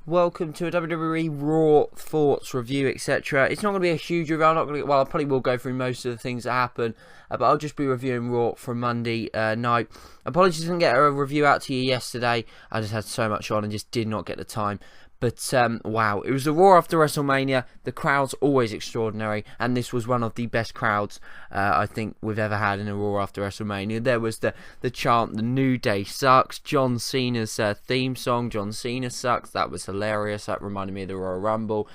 Welcome to a WWE Raw thoughts review, etc. It's not going to be a huge review. I'm not going to. Well, I probably will go through most of the things that happen, but I'll just be reviewing Raw from Monday night. Apologies, I didn't get a review out to you yesterday. I just had so much on and just did not get the time. But wow, it was the Raw after WrestleMania. The crowd's always extraordinary, and this was one of the best crowds I think we've ever had in a Raw after WrestleMania. There was the chant, "The New Day sucks." John Cena's theme song, "John Cena sucks." That was hilarious. That reminded me of the Royal Rumble.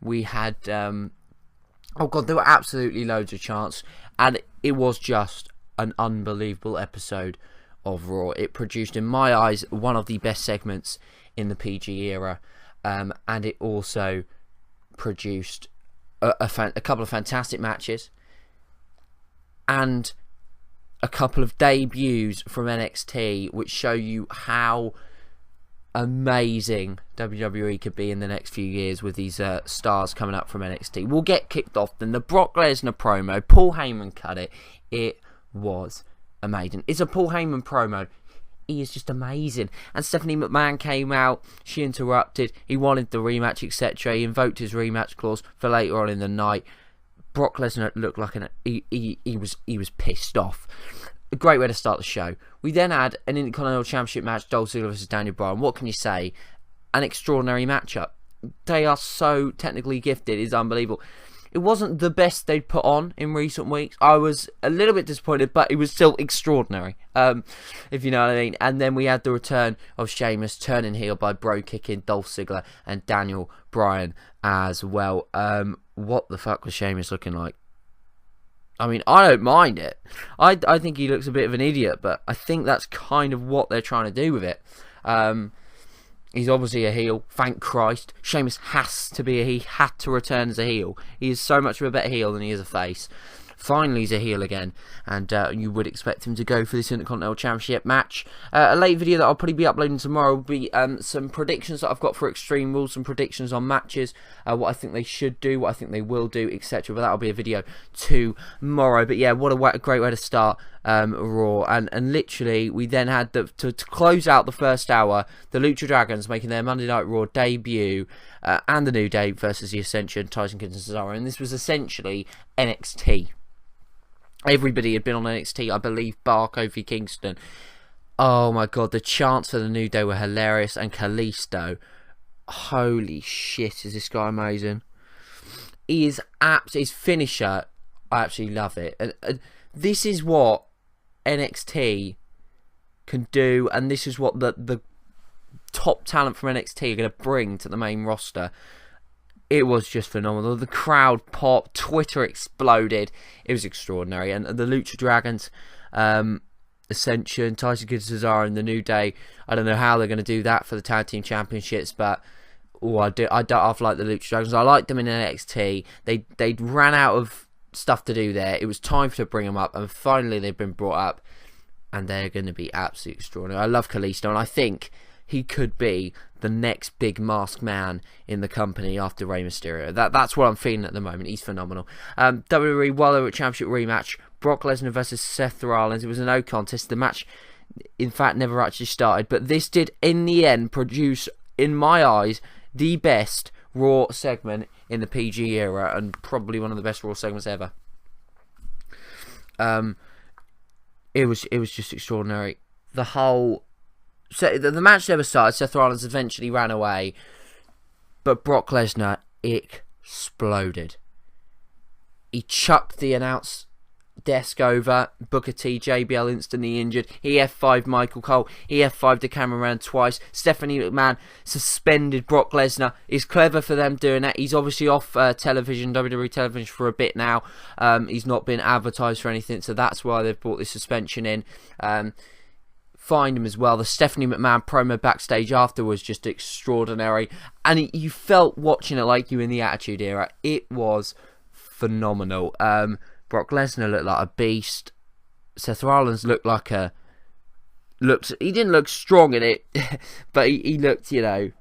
We had oh god, there were absolutely loads of chants, and it was just an unbelievable episode of Raw. It produced, in my eyes, one of the best segments in the PG era, and it also produced a couple of fantastic matches and a couple of debuts from NXT, which show you how amazing WWE could be in the next few years with these stars coming up from NXT. We'll get kicked off then. The Brock Lesnar promo, Paul Heyman cut it. It was amazing. It's a Paul Heyman promo. He is just amazing. And Stephanie McMahon came out. She interrupted. He wanted the rematch, etc. He invoked his rematch clause for later on in the night. Brock Lesnar looked like he was pissed off. A great way to start the show. We then had an Intercontinental Championship match, Dolph Ziggler versus Daniel Bryan. What can you say? An extraordinary matchup. They are so technically gifted. It's unbelievable. It wasn't the best they'd put on in recent weeks. I was a little bit disappointed, but it was still extraordinary, if you know what I mean. And then we had the return of Sheamus turning heel by bro-kicking Dolph Ziggler and Daniel Bryan as well. What the fuck was Sheamus looking like? I mean, I don't mind it. I think he looks a bit of an idiot, but I think that's kind of what they're trying to do with it. He's obviously a heel, thank Christ. Sheamus has to be he had to return as a heel. He is so much of a better heel than he is a face. Finally, he's a heel again, and you would expect him to go for this Intercontinental Championship match. A late video that I'll probably be uploading tomorrow will be some predictions that I've got for Extreme Rules, some predictions on matches, what I think they should do, what I think they will do, etc. But that'll be a video tomorrow. But yeah, what a great way to start Raw. And literally, we then had to close out the first hour, the Lucha Dragons making their Monday Night Raw debut, and the New Day versus the Ascension, Tyson Kidd and Cesaro. And this was essentially NXT. Everybody had been on NXT, I believe, bar Kofi Kingston. Oh my god, the chants for the New Day were hilarious. And Kalisto, holy shit, is this guy amazing. He is his finisher, I absolutely love it. And this is what NXT can do, and this is what the top talent from NXT are going to bring to the main roster. It was just phenomenal. The crowd popped, Twitter exploded. It was extraordinary. And the Lucha Dragons, Ascension, Tyson Kidd, Cesaro, and the New Day. I don't know how they're going to do that for the Tag Team Championships, but I don't half like the Lucha Dragons. I liked them in NXT. They ran out of stuff to do there. It was time to bring them up, and finally they've been brought up, and they're going to be absolutely extraordinary. I love Kalisto, and I think he could be the next big masked man in the company after Rey Mysterio. That's what I'm feeling at the moment. He's phenomenal. WWE World Heavyweight Championship rematch. Brock Lesnar versus Seth Rollins. It was a no contest. The match, in fact, never actually started. But this did, in the end, produce, in my eyes, the best Raw segment in the PG era, and probably one of the best Raw segments ever. It was just extraordinary. So the match never started. Seth Rollins eventually ran away, but Brock Lesnar exploded. He chucked the announce desk over. Booker T, JBL instantly injured. He F5'd Michael Cole. He F5'd the cameraman twice. Stephanie McMahon suspended Brock Lesnar. It's clever for them doing that. He's obviously off television, WWE television, for a bit now. He's not been advertised for anything, so that's why they've brought this suspension in. Find him as well. The Stephanie McMahon promo backstage after was just extraordinary, and you felt watching it like you in the Attitude Era. It was phenomenal. Brock Lesnar looked like a beast. Seth Rollins he didn't look strong in it, but he looked, it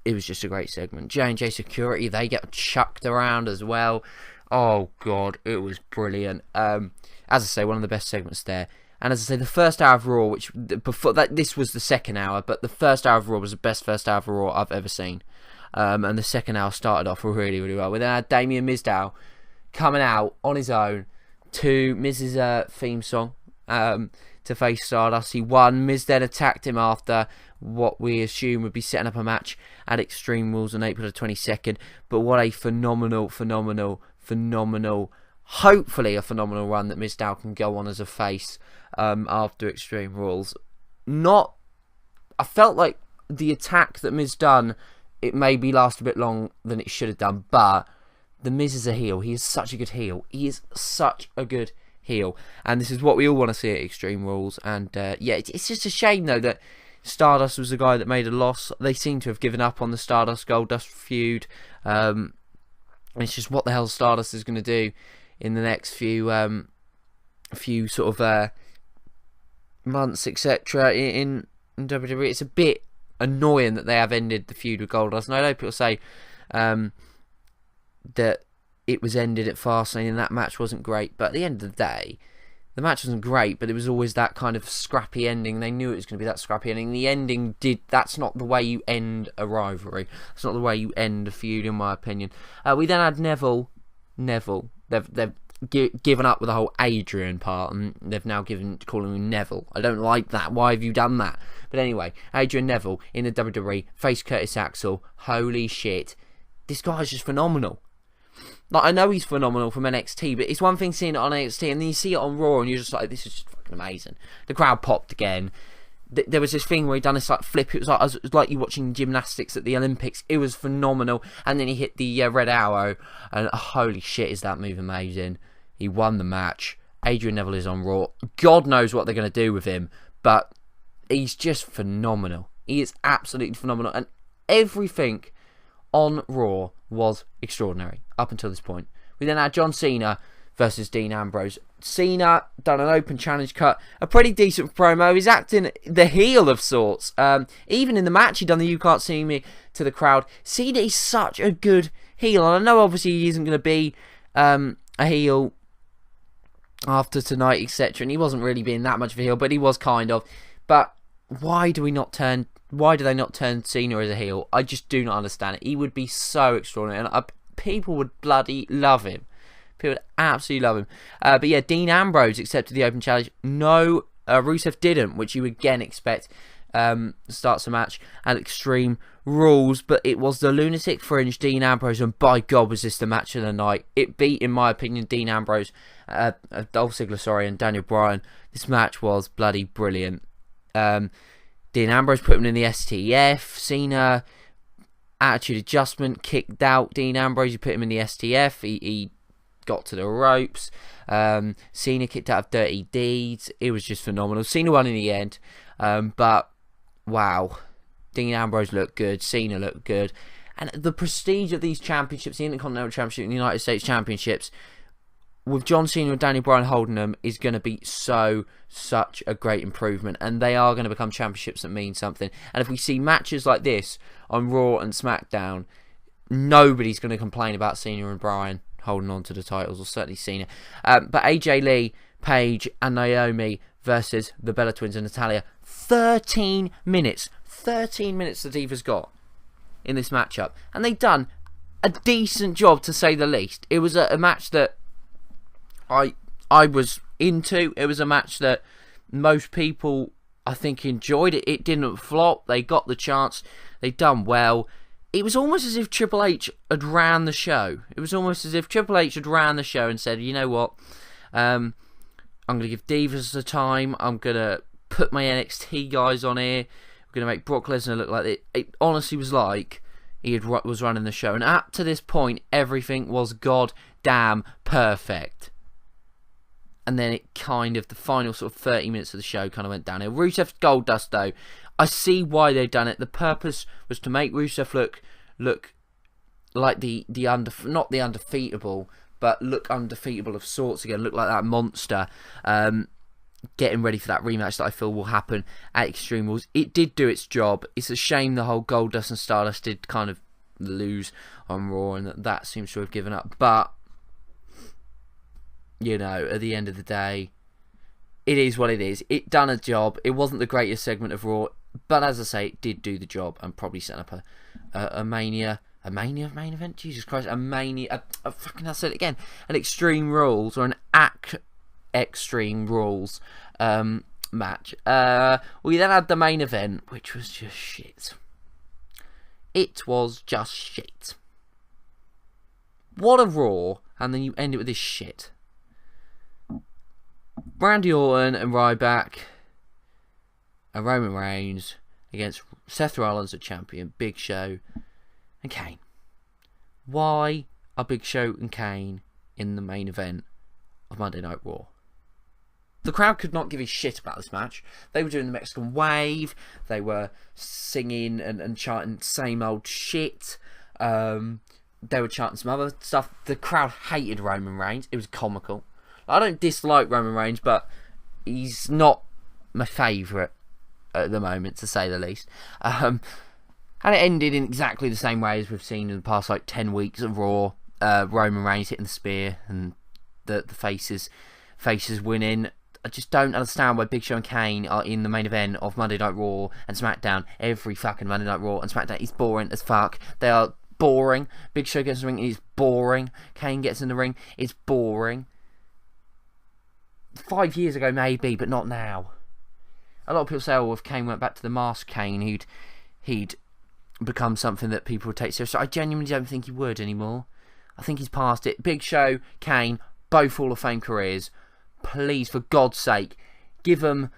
was just a great segment. J&J Security, they get chucked around as well. Oh god, it was brilliant. As I say, one of the best segments there. And as I say, the first hour of Raw, which before that, this was the second hour, but the first hour of Raw was the best first hour of Raw I've ever seen. And the second hour started off really, really well. We then had Damien Mizdow coming out on his own to Miz's theme song to face Stardust. He won. Miz then attacked him after what we assume would be setting up a match at Extreme Rules on April the 22nd. But what a phenomenal, hopefully a phenomenal run that Mizdow can go on as a face after Extreme Rules. I felt like the attack that Miz done, it maybe lasted a bit long than it should have done, but the Miz is a heel. He is such a good heel. And this is what we all want to see at Extreme Rules. And it's just a shame though that Stardust was the guy that made a loss. They seem to have given up on the Stardust Goldust feud. It's just what the hell Stardust is going to do in the next few sort of months, etc. in WWE. It's a bit annoying that they have ended the feud with Goldust. And I know people say that it was ended at Fastlane and that match wasn't great, but at the end of the day, the match wasn't great, but it was always that kind of scrappy ending. They knew it was going to be that scrappy ending. The ending that's not the way you end a rivalry. That's not the way you end a feud, in my opinion. We then had Neville. They've given up with the whole Adrian part, and they've now calling him Neville. I don't like that. Why have you done that? But anyway, Adrian Neville in the WWE, face Curtis Axel. Holy shit. This guy's just phenomenal. Like, I know he's phenomenal from NXT, but it's one thing seeing it on NXT, and then you see it on Raw, and you're just like, this is just fucking amazing. The crowd popped again. There was this thing where he done this like flip. It was like you watching gymnastics at the Olympics. It was phenomenal. And then he hit the red arrow, and holy shit, is that move amazing. He won the match. Adrian Neville is on Raw. God knows what they're going to do with him, but he's just phenomenal. He is absolutely phenomenal, and everything on Raw was extraordinary up until this point. We then had John Cena versus Dean Ambrose. Cena done an open challenge cut, a pretty decent promo. He's acting the heel of sorts. Even in the match, he done the "You Can't See Me" to the crowd. Cena is such a good heel, and I know obviously he isn't going to be a heel after tonight, etc. And he wasn't really being that much of a heel, but he was kind of. But why do they not turn Cena as a heel? I just do not understand it. He would be so extraordinary, and people would bloody love him. People would absolutely love him. But yeah, Dean Ambrose accepted the open challenge. No, Rusev didn't, which you would again expect starts a match at Extreme Rules. But it was the Lunatic Fringe, Dean Ambrose, and by God was this the match of the night. It beat, in my opinion, Dean Ambrose, Dolph Ziggler, and Daniel Bryan. This match was bloody brilliant. Dean Ambrose put him in the STF. Cena, attitude adjustment, kicked out Dean Ambrose. He put him in the STF. He got to the ropes. Cena kicked out of Dirty Deeds. It was just phenomenal. Cena won in the end. But, wow. Dean Ambrose looked good. Cena looked good. And the prestige of these championships, the Intercontinental Championship and the United States Championships, with John Cena and Daniel Bryan holding them, is going to be such a great improvement. And they are going to become championships that mean something. And if we see matches like this on Raw and SmackDown, nobody's going to complain about Cena and Bryan holding on to the titles, or certainly Cena. But AJ Lee, Paige, and Naomi versus the Bella Twins and Natalya. 13 minutes. 13 minutes the Divas got in this matchup. And they've done a decent job, to say the least. It was a match that I was into. It was a match that most people, I think, enjoyed it. It didn't flop. They got the chance. They done well. It was almost as if Triple H had ran the show. It was almost as if Triple H had ran the show and said, you know what, I'm going to give Divas the time. I'm going to put my NXT guys on here. I'm going to make Brock Lesnar look like it. It honestly was like he was running the show. And up to this point, everything was goddamn perfect. And then it kind of, the final sort of 30 minutes of the show kind of went downhill. Rusev Goldust, though, I see why they've done it. The purpose was to make Rusev look like not the undefeatable, but look undefeatable of sorts again. Look like that monster. Getting ready for that rematch that I feel will happen at Extreme Rules. It did do its job. It's a shame the whole Goldust and Stardust did kind of lose on Raw, and that seems to have given up. But, you know, at the end of the day, it is what it is. It done a job. It wasn't the greatest segment of Raw, but as I say, it did do the job and probably set up a Mania main event. Jesus Christ, a Mania. Fucking, I said it again. An Extreme Rules or an Extreme Rules match. We then had the main event, which was just shit. It was just shit. What a Raw, and then you end it with this shit. Randy Orton and Ryback and Roman Reigns against Seth Rollins, the champion, Big Show, and Kane. Why are Big Show and Kane in the main event of Monday Night Raw? The crowd could not give a shit about this match. They were doing the Mexican wave. They were singing and chanting same old shit. They were chanting some other stuff. The crowd hated Roman Reigns. It was comical. I don't dislike Roman Reigns, but he's not my favourite at the moment, to say the least. And it ended in exactly the same way as we've seen in the past 10 weeks of Raw. Roman Reigns hitting the spear and the faces winning. I just don't understand why Big Show and Kane are in the main event of Monday Night Raw and SmackDown every fucking Monday Night Raw and SmackDown. It's boring as fuck. They are boring. Big Show gets in the ring, it's boring. Kane gets in the ring, it's boring. 5 years ago maybe, but not now. A lot of people say, oh, if Kane went back to the mask Kane, he'd become something that people would take seriously. I genuinely don't think he would anymore. I think he's past it. Big Show, Kane, both Hall of Fame careers. Please, for God's sake, give them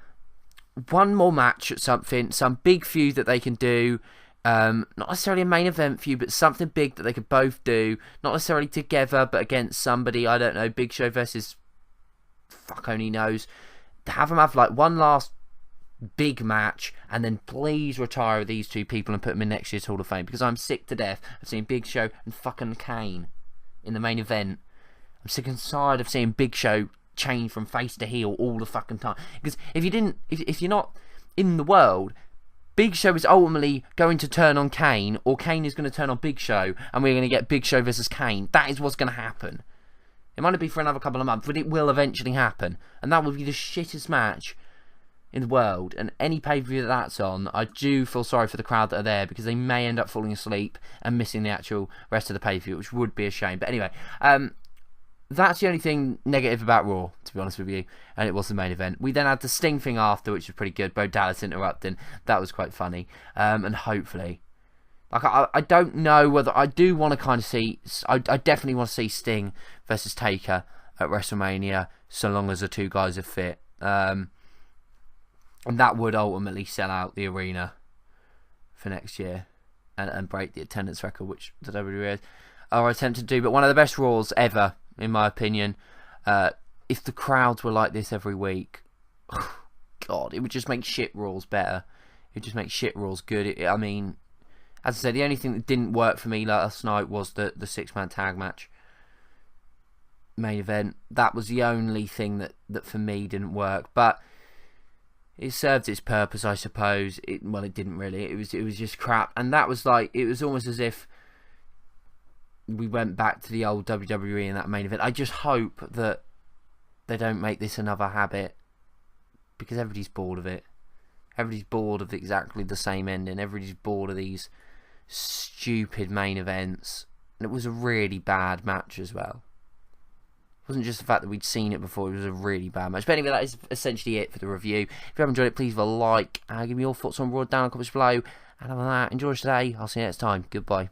one more match at something, some big feud that they can do. Not necessarily a main event feud, but something big that they could both do. Not necessarily together, but against somebody, I don't know, Big Show versus fuck only knows. Have them have one last big match, and then please retire these two people and put them in next year's Hall of Fame, because I'm sick to death of seeing Big Show and fucking Kane in the main event. I'm sick and tired of seeing Big Show change from face to heel all the fucking time. Because if you're not in the world, Big Show is ultimately going to turn on Kane, or Kane is going to turn on Big Show, and we're going to get Big Show versus Kane. That is what's going to happen. It might not be for another couple of months, but it will eventually happen, and that will be the shittest match in the world. And any pay-per-view that's on, I do feel sorry for the crowd that are there, because they may end up falling asleep and missing the actual rest of the pay-per-view, which would be a shame. But anyway, that's the only thing negative about Raw, to be honest with you, and it was the main event. We then had the Sting thing after, which was pretty good. Bo Dallas interrupting, that was quite funny, and hopefully, I don't know whether I do want to kind of see. I definitely want to see Sting versus Taker at WrestleMania, so long as the two guys are fit, and that would ultimately sell out the arena for next year and break the attendance record, which the WWE are attempting to do. But one of the best Raws ever, in my opinion. If the crowds were like this every week, God, it would just make shit Raws better. It would just make shit Raws good. I mean, as I said, the only thing that didn't work for me last night was the 6-man tag match main event. That was the only thing that for me didn't work, but it served its purpose, I suppose. It didn't really. It was just crap, and that was it was almost as if we went back to the old WWE in that main event. I just hope that they don't make this another habit, because everybody's bored of it. Everybody's bored of exactly the same ending. Everybody's bored of these stupid main events. And it was a really bad match as well. It wasn't just the fact that we'd seen it before, it was a really bad match. But anyway, that is essentially it for the review. If you have enjoyed it, please leave a like. Give me your thoughts on Raw down in the comments below. And other than that, enjoy today. I'll see you next time. Goodbye.